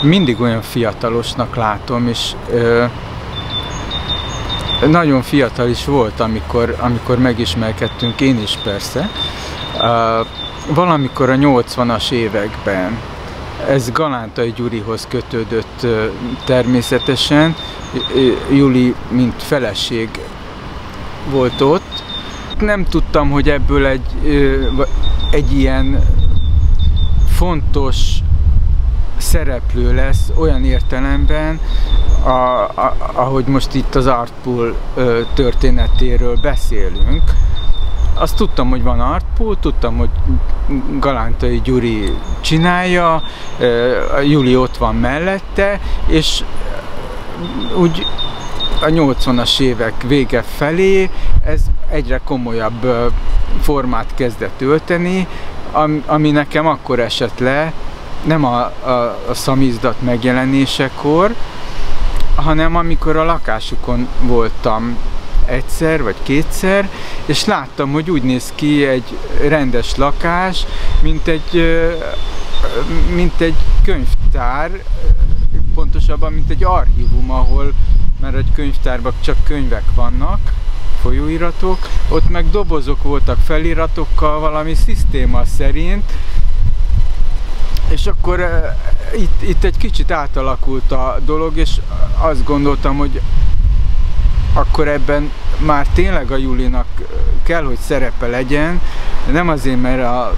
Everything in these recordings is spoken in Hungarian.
mindig olyan fiatalosnak látom, és nagyon fiatal is volt, amikor megismerkedtünk, én is persze. Valamikor a 80-as években, ez Galántai Gyurihoz kötődött természetesen, Juli mint feleség volt ott. Nem tudtam, hogy ebből egy ilyen fontos szereplő lesz olyan értelemben, ahogy most itt az Artpool történetéről beszélünk. Azt tudtam, hogy van Artpool, tudtam, hogy Galántai Gyuri csinálja, Juli ott van mellette, és úgy a 80-as évek vége felé ez egyre komolyabb formát kezdett ölteni, ami nekem akkor esett le, nem a szamizdat megjelenésekor, hanem amikor a lakásukon voltam egyszer vagy kétszer, és láttam, hogy úgy néz ki egy rendes lakás, mint egy könyvtár, pontosabban, mint egy archívum, ahol, mert egy könyvtárban csak könyvek vannak, folyóiratok, ott meg dobozok voltak feliratokkal valami szisztéma szerint, és akkor itt egy kicsit átalakult a dolog, és azt gondoltam, hogy akkor ebben már tényleg a Julinak kell, hogy szerepe legyen, nem azért, mert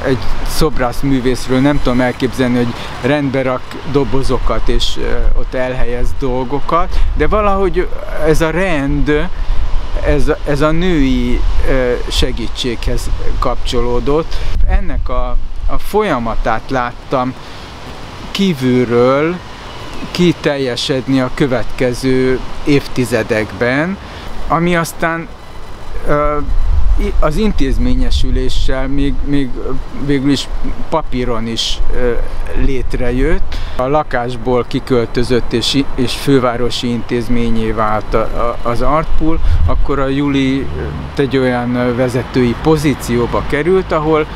egy szobrászművészről nem tudom elképzelni, hogy rendbe rak dobozokat és ott elhelyez dolgokat, de valahogy ez a rend, ez a női segítséghez kapcsolódott. Ennek a folyamatát láttam kívülről kiteljesedni a következő évtizedekben, ami aztán az intézményesüléssel még végül is papíron is létrejött. A lakásból kiköltözött és fővárosi intézményé vált az Artpool, akkor a Juli egy olyan vezetői pozícióba került, ahol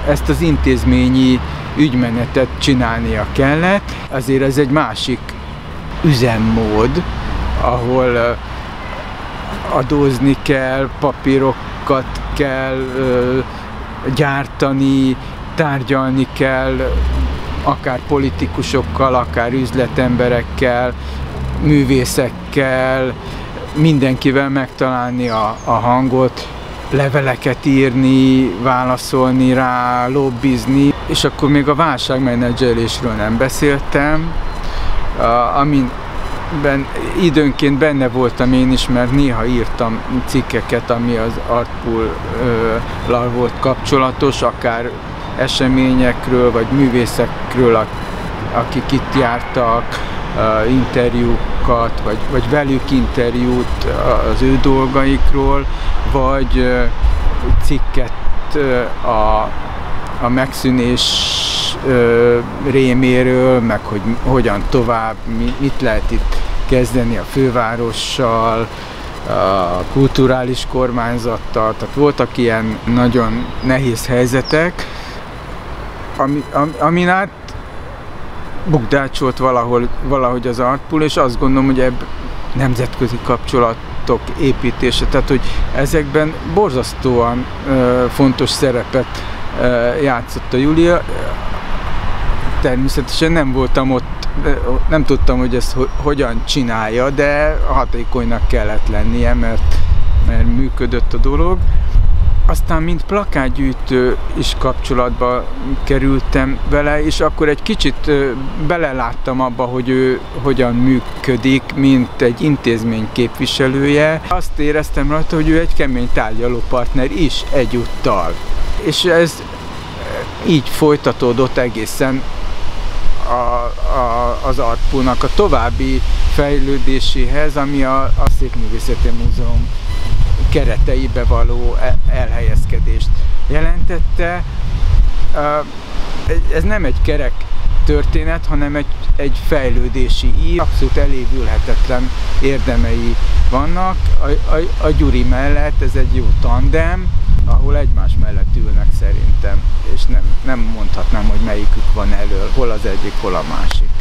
ezt az intézményi ügymenetet csinálnia kellett. Azért ez egy másik üzemmód, ahol adózni kell, papírokat kell gyártani, tárgyalni kell, akár politikusokkal, akár üzletemberekkel, művészekkel, mindenkivel megtalálni a hangot, leveleket írni, válaszolni rá, lobbizni, és akkor még a válságmenedzselésről nem beszéltem, amiben időnként benne voltam én is, mert néha írtam cikkeket, ami az Artpool-lal volt kapcsolatos, akár eseményekről, vagy művészekről, akik itt jártak, interjúkat, vagy velük interjút az ő dolgaikról, vagy cikket a megszűnés réméről, meg hogy hogyan tovább, mit lehet itt kezdeni a fővárossal, a kulturális kormányzattal, tehát voltak ilyen nagyon nehéz helyzetek, amin át bukdácsolt valahogy az Artpool, és azt gondolom, hogy ebből nemzetközi kapcsolatok építése, tehát hogy ezekben borzasztóan fontos szerepet játszott a Júlia. Természetesen nem voltam ott, nem tudtam, hogy ezt hogyan csinálja, de hatékonynak kellett lennie, mert működött a dolog. Aztán mint plakátgyűjtő is kapcsolatba kerültem vele, és akkor egy kicsit beleláttam abba, hogy ő hogyan működik, mint egy intézmény képviselője. Azt éreztem rajta, hogy ő egy kemény tárgyalópartner is egyúttal. És ez így folytatódott egészen az Artpoolnak a további fejlődéséhez, ami a Szépművészeti Múzeum kereteibe való elhelyezkedést jelentette. Ez nem egy kerek történet, hanem egy fejlődési ív. Abszolút elévülhetetlen érdemei vannak. A Gyuri mellett ez egy jó tandem, ahol egymás mellett ülnek szerintem, és nem mondhatnám, hogy melyikük van elől, hol az egyik, hol a másik.